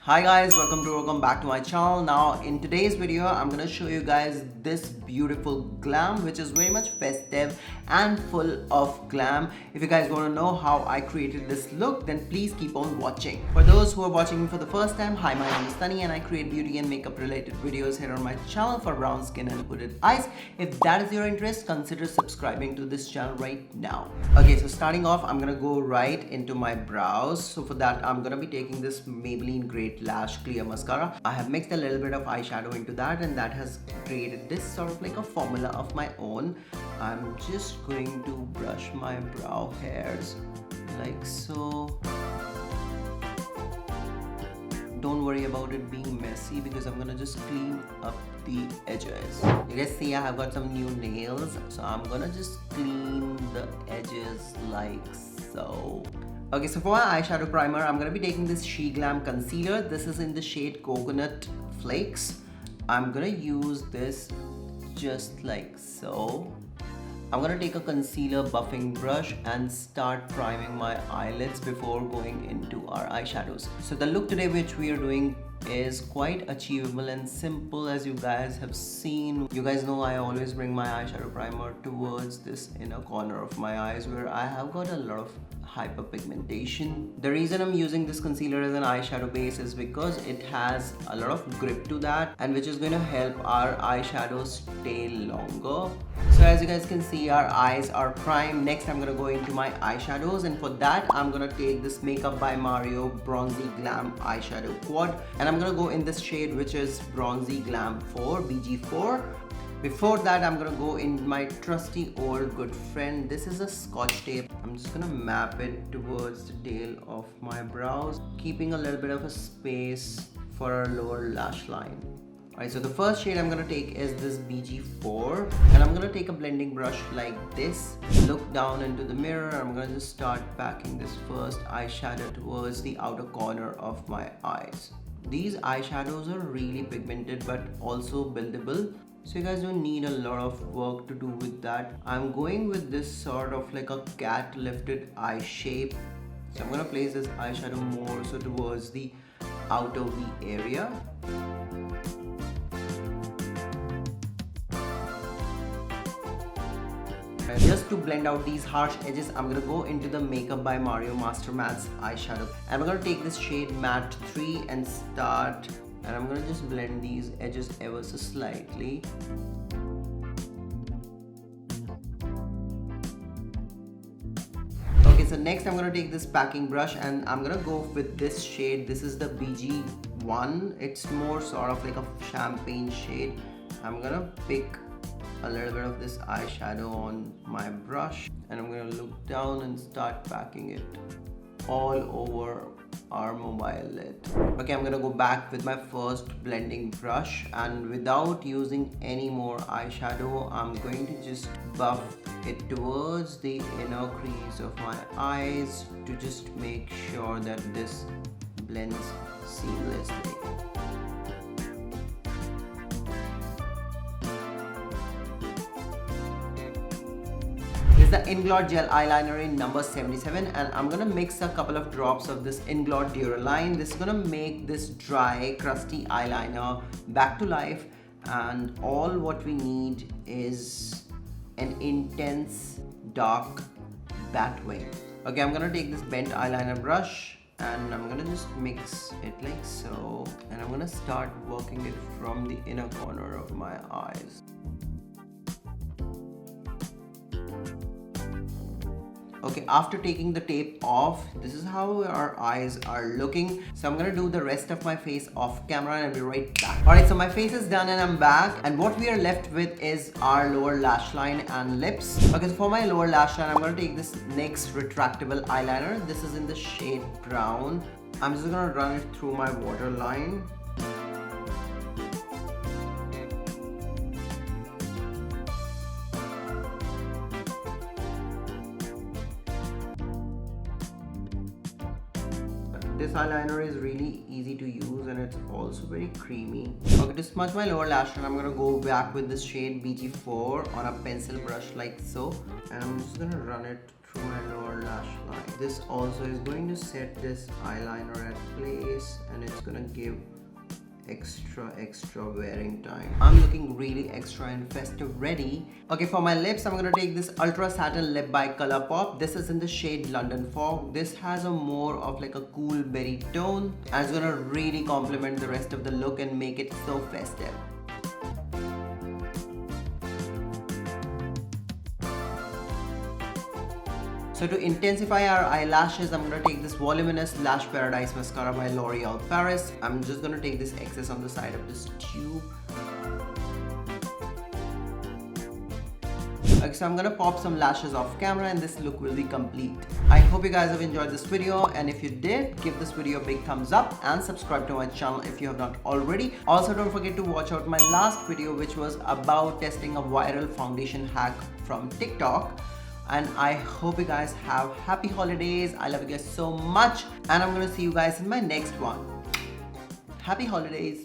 Hi guys, welcome back to my channel. Now in today's video I'm gonna show you guys this beautiful glam which is very much festive and full of glam. If you guys want to know how I created this look, then please keep on watching. For those who are watching me for the first time, hi, my name is Sunny and I create beauty and makeup related videos here on my channel for brown skin and hooded eyes. If that is your interest, consider subscribing to this channel right now. Okay, so starting off, I'm gonna go right into my brows. So for that I'm gonna be taking this Maybelline Great Lash Clear Mascara. I have mixed a little bit of eyeshadow into that, and that has created this sort of like a formula of my own. I'm just going to brush my brow hairs like so. Don't worry about it being messy because I'm gonna just clean up the edges. You guys see I have got some new nails, so I'm gonna just clean the edges like so. Okay, so for my eyeshadow primer, I'm gonna be taking this She Glam concealer. This is in the shade Coconut Flakes. I'm gonna use this just like so. I'm gonna take a concealer buffing brush and start priming my eyelids before going into our eyeshadows. So the look today which we are doing is quite achievable and simple, as you guys have seen. You guys know I always bring my eyeshadow primer towards this inner corner of my eyes where I have got a lot of hyperpigmentation. The reason I'm using this concealer as an eyeshadow base is because it has a lot of grip to that, and which is going to help our eyeshadows stay longer. So as you guys can see, our eyes are primed. Next I'm gonna go into my eyeshadows, and for that I'm gonna take this Makeup by Mario Bronzey Glam Eyeshadow Quad, and I'm gonna go in this shade which is Bronzey Glam 4 BG4. Before that I'm gonna go in my trusty old good friend. This is a Scotch tape. I'm just gonna map it towards the tail of my brows, keeping a little bit of a space for our lower lash line. Alright, so the first shade I'm gonna take is this BG4, and I'm gonna take a blending brush like this, look down into the mirror. I'm gonna just start packing this first eyeshadow towards the outer corner of my eyes. These eyeshadows are really pigmented but also buildable, so you guys don't need a lot of work to do with that. I'm going with this sort of like a cat lifted eye shape. So I'm gonna place this eyeshadow more so towards the outer V area. Just to blend out these harsh edges, I'm gonna go into the Makeup by Mario Master Mattes eyeshadow. I'm gonna take this shade Matte 3 and start, and I'm gonna just blend these edges ever so slightly. Okay, so next I'm gonna take this packing brush and I'm gonna go with this shade. This is the BG1. It's more sort of like a champagne shade. I'm gonna pick a little bit of this eyeshadow on my brush, and I'm gonna look down and start packing it all over our mobile lid. Okay, I'm gonna go back with my first blending brush, and without using any more eyeshadow, I'm going to just buff it towards the inner crease of my eyes to just make sure that this blends seamlessly. The Inglot Gel Eyeliner in number 77, and I'm gonna mix a couple of drops of this Inglot Duraline. This is gonna make this dry, crusty eyeliner back to life, and all what we need is an intense, dark bat wing. Okay, I'm gonna take this bent eyeliner brush and I'm gonna just mix it like so, and I'm gonna start working it from the inner corner of my eyes. Okay, after taking the tape off, this is how our eyes are looking. So I'm gonna do the rest of my face off camera and I'll be right back. Alright, so my face is done and I'm back. And what we are left with is our lower lash line and lips. Okay, so for my lower lash line, I'm gonna take this NYX retractable eyeliner. This is in the shade brown. I'm just gonna run it through my waterline. This eyeliner is really easy to use and it's also very creamy. Okay, to smudge my lower lash line, I'm gonna go back with this shade BG4 on a pencil brush like so, and I'm just gonna run it through my lower lash line. line. This also is going to set this eyeliner at place, and it's gonna give extra wearing time. I'm looking really extra and festive ready. Okay, for my lips, I'm gonna take this Ultra Satin Lip by Colourpop. This is in the shade London Fog. This has a more of like a cool berry tone, and it's gonna really complement the rest of the look and make it so festive. So to intensify our eyelashes, I'm going to take this Voluminous Lash Paradise Mascara by L'Oreal Paris. I'm just going to take this excess on the side of this tube. Okay, so I'm going to pop some lashes off camera and this look will be complete. I hope you guys have enjoyed this video, and if you did, give this video a big thumbs up and subscribe to my channel if you have not already. Also, don't forget to watch out my last video, which was about testing a viral foundation hack from TikTok. And I hope you guys have happy holidays. I love you guys so much, and I'm gonna see you guys in my next one. Happy holidays.